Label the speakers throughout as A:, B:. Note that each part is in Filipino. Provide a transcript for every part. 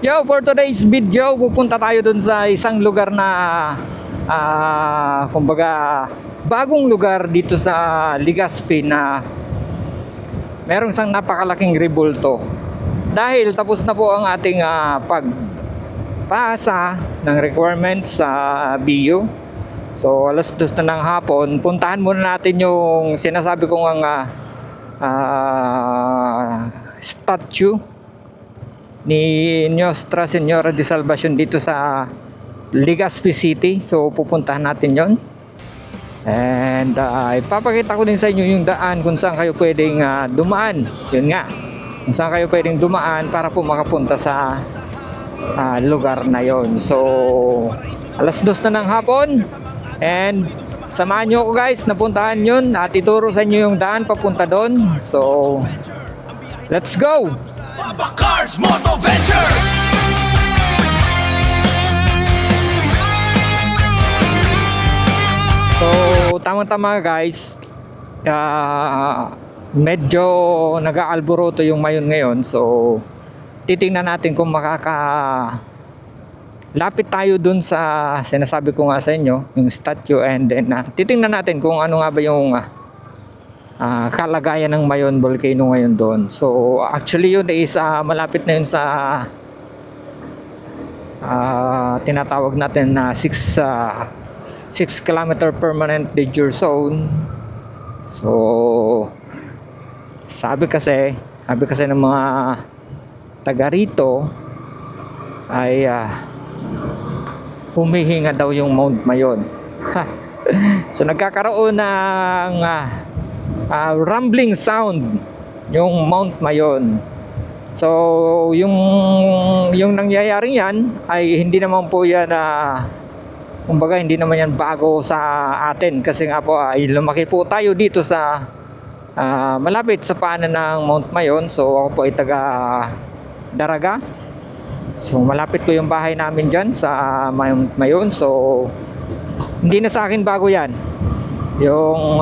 A: Yo, for today's video, pupunta tayo dun sa isang lugar na kumbaga bagong lugar dito sa Legazpi na merong isang napakalaking rebulto. Dahil tapos na po ang ating pagpasa ng requirements sa BU. So alas 2 na ng hapon, puntahan muna natin yung sinasabi kong statue ni Nostra Señora de Salvacion dito sa Legazpi City. So pupuntahan natin yon. And ipapakita ko din sa inyo yung daan kung saan kayo pwedeng dumaan. Yun nga, kung saan kayo pwedeng dumaan para po makapunta sa lugar na yon. So alas 2 na ng hapon, and samahan nyo ako guys, napuntahan yun at ituro sa inyo yung daan papunta doon. So let's go!
B: Cars Moto Venture.
A: So tama-tama guys, medyo nag-aalboroto yung mayon ngayon. So titingnan natin kung lapit tayo dun sa sinasabi ko nga sa inyo, yung statue, and then titingnan natin kung ano nga ba yung kalagayan ng Mayon Volcano ngayon doon. So actually yun is malapit na yun sa tinatawag natin na 6 kilometer permanent danger zone. So sabi kasi ng mga taga rito ay humihinga daw yung Mount Mayon. So nagkakaroon ng rumbling sound yung Mount Mayon. So yung nangyayari yan ay hindi naman po yan kumbaga hindi naman yan bago sa atin, kasi nga po ay lumaki po tayo dito sa malapit sa paanan ng Mount Mayon. So ako po ay taga Daraga. So malapit ko yung bahay namin dyan sa Mount Mayon. So hindi na sa akin bago yan yung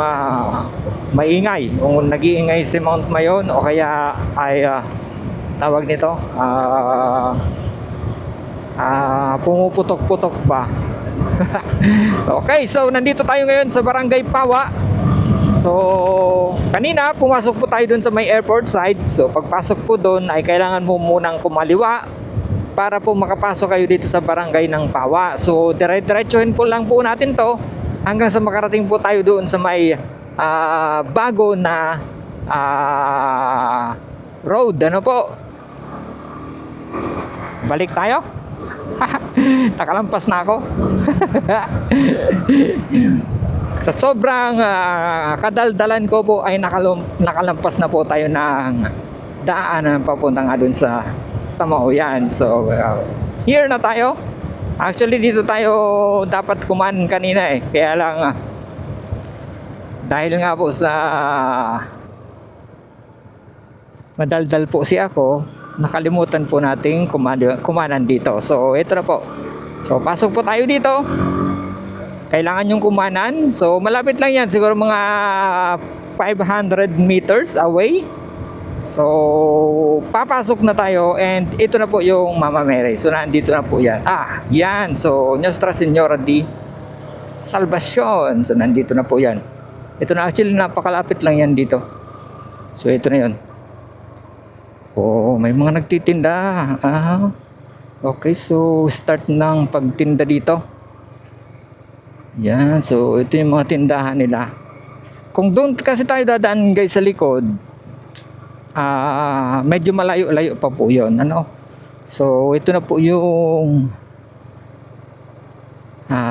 A: maingay, kung nag-iingay si Mount Mayon o kaya ay tawag nito pumuputok-putok ba. Okay, so nandito tayo ngayon sa Barangay Pawa. So kanina pumasok po tayo dun sa may airport side. So pagpasok po dun ay kailangan mo munang kumaliwa para po makapasok kayo dito sa barangay ng Pawa. So dire-diretsuhin po lang po natin to hanggang sa makarating po tayo doon sa may bago na road. Ano po? Balik tayo? Nakalampas na ako. Sa sobrang kadaldalan ko po ay nakalampas na po tayo ng daanan papunta nga dun sa Tamaoyan. So here na tayo. Actually dito tayo dapat kumanan kanina kaya lang dahil nga po sa madaldal po si ako, nakalimutan po nating kumanan dito. So ito na po. So pasok po tayo dito. Kailangan yung kumanan. So malapit lang yan, siguro mga 500 meters away. So papasok na tayo, and ito na po yung Mama Mary. So nandito na po yan. Yan. So Nostra Señora de Salvacion. So nandito na po yan. Ito na, actually napakalapit lang yan dito. So ito na yun. May mga nagtitinda. Okay, so start ng pagtinda dito. Yan, so ito yung mga tindahan nila. Kung doon kasi tayo dadaan guys sa likod, medyo malayo-layo pa po yun. So ito na po yung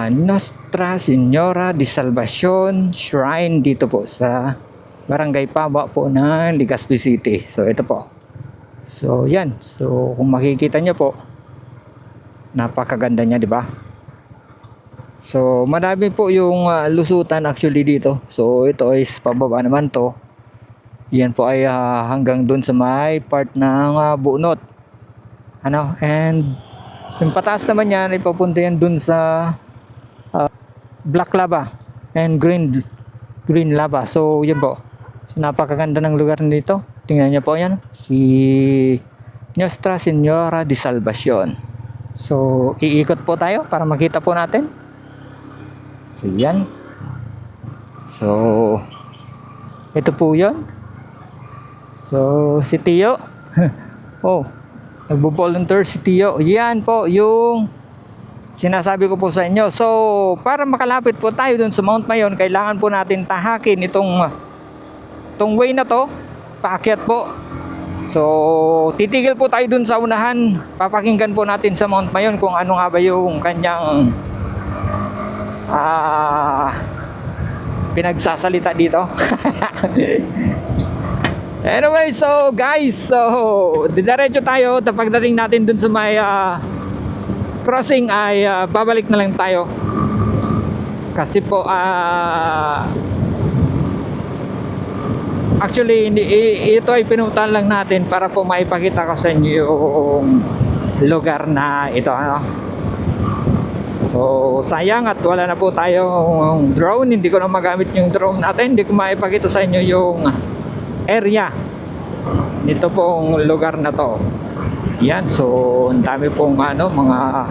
A: Nostra Señora de Salvacion Shrine dito po sa Barangay Pawa po ng Legazpi City. So ito po. So yan. So kung makikita nyo po, napakaganda niya, di ba? So madami po yung lusutan actually dito. So ito is pababa naman to. Yan po ay hanggang dun sa may part ng bunot. And yung pataas naman yan, ipapunta yan dun sa black lava and green lava. So yan po. So napakaganda ng lugar nito. Tingnan niyo po yan. Si Nuestra Señora de Salvacion. So, iikot po tayo para makita po natin. So, yan. So, ito po yun. So, si Tio. Oh, nagbo-volunteer si Tio. Yan po yung sinasabi ko po sa inyo. So, para makalapit po tayo dun sa Mount Mayon, kailangan po natin tahakin itong way na to, paakyat po. So, titigil po tayo dun sa unahan. Papakinggan po natin sa Mount Mayon kung ano nga ba yung kanyang pinagsasalita dito. Anyway, so guys, so didiretso tayo. Pagdating natin dun sa may crossing ay babalik na lang tayo. Kasi po actually ito ay pinutan lang natin para po maipakita ko sa inyo yung lugar na ito, ano. So sayang at wala na po tayong drone. Hindi ko na magamit yung drone natin. Hindi ko maipakita sa inyo yung area nito pong lugar na to. Yan, so ang dami pong mga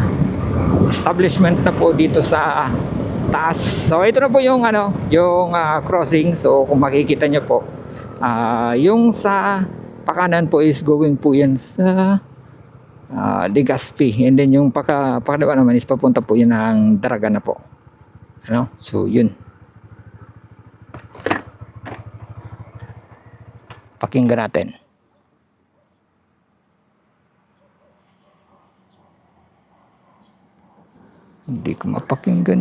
A: establishment na po dito sa taas. So ito na po yung yung crossing. So kung makikita nyo po, yung sa pakanan po is going po yan sa Legazpi, and then yung pakalawa naman is papunta po yun ng Daraga na po, so yun. Pakinggan natin. Hindi ko mapakinggan,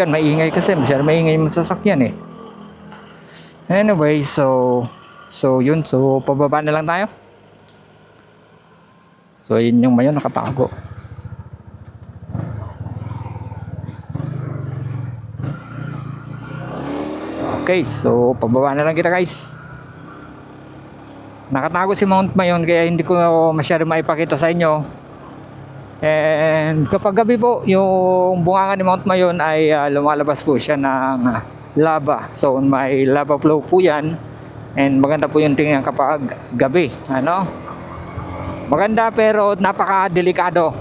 A: maingay kasi masyadong maingay yung sasakyan eh. Anyway, so yun, so pababa na lang tayo. So yun yung Mayon nakatago. Okay, so pababa na lang kita guys. Nakatago si Mount Mayon kaya hindi ko masyado maipakita sa inyo. And kapag gabi po, yung bunganga ni Mount Mayon ay lumalabas po siya ng lava. So may lava flow po yan. And maganda po yung tingnan kapag gabi, maganda pero napaka-delikado.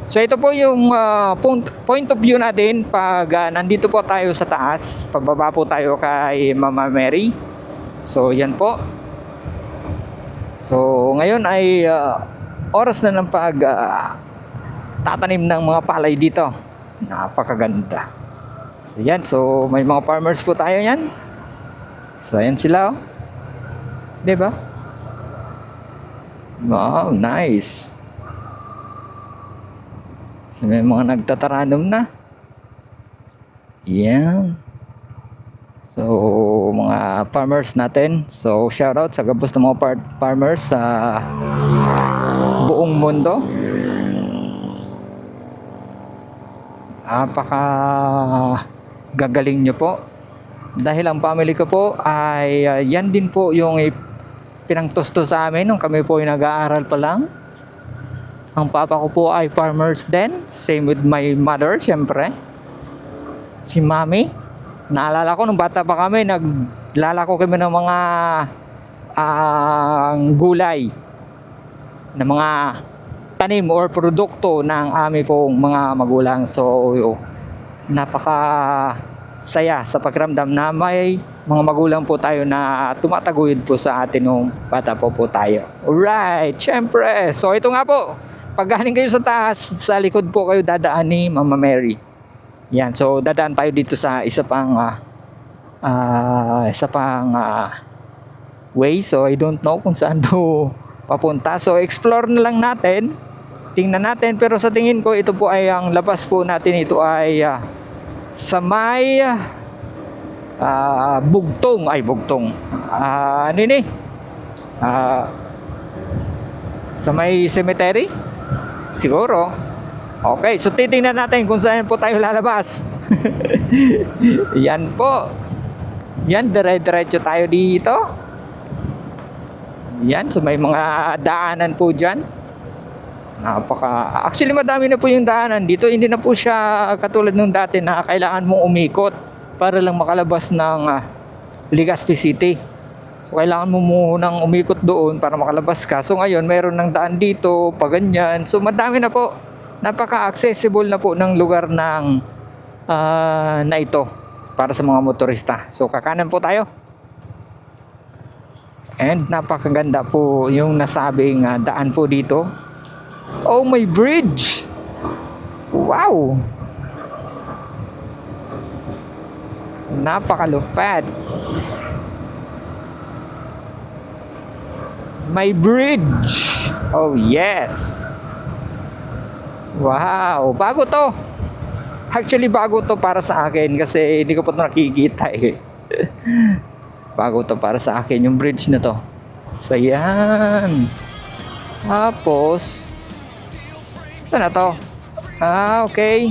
A: So ito po yung point of view natin pag nandito po tayo sa taas. Pababa po tayo kay Mama Mary. So yan po. So ngayon ay oras na ng tatanim ng mga palay dito. Napakaganda. So yan, so may mga farmers po tayo yan. So ayan sila, oh. Diba? Wow, nice. So may mga nagtataranum na. Yan. So mga farmers natin. So shout out sa gabos ng mga farmers sa buong mundo. Napaka gagaling nyo po. Dahil ang family ko po ay yan din po yung pinangtusto sa amin nung kami po ay nag-aaral pa lang. Ang papa ko po ay farmers din. Same with my mother, syempre. Si mami. Naalala ko nung bata pa kami, naglalako kami ng mga gulay. Ng mga tanim or produkto ng aming pong mga magulang. So napaka saya sa pakiramdam na may mga magulang po tayo na tumataguyod po sa atin nung bata po tayo. Alright, syempre. So ito nga po, pag galing kayo sa taas, sa likod po kayo dadaan ni Mama Mary. Yan, so dadaan tayo dito sa isa pang way. So I don't know kung saan to papunta. So explore na lang natin. Tingnan natin, pero sa tingin ko ito po ay ang labas po natin, ito ay sa may bugtong sa may cemetery siguro. Okay, so titingnan natin kung saan po tayo lalabas. Yan po, yan, dire-diretso tayo dito. Yan, so may mga daanan po dyan. Actually madami na po yung daanan dito. Hindi na po siya katulad nung dati na kailangan mong umikot para lang makalabas ng Legazpi City. So Kailangan mo munang umikot doon para makalabas ka. So ngayon, mayroon ng daan dito, pa ganyan. So madami na po. Napaka-accessible na po ng lugar ng na ito para sa mga motorista. So kakanan po tayo. And napakaganda po yung nasabing daan po dito. Oh, may bridge! Wow! Napakalupad. May bridge. Oh yes. Wow, bago to. Actually bago to para sa akin kasi hindi ko pa ito nakikita eh. Bago to para sa akin yung bridge na to. So yan. Tapos saan na to? Okay.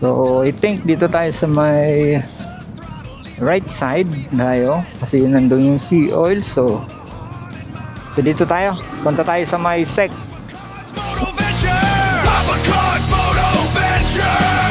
A: So I think dito tayo sa may right side tayo kasi nandun yung sea oil. So dito tayo. Punta tayo sa may sec.
B: Moto Venture! Papa Cars Moto Venture!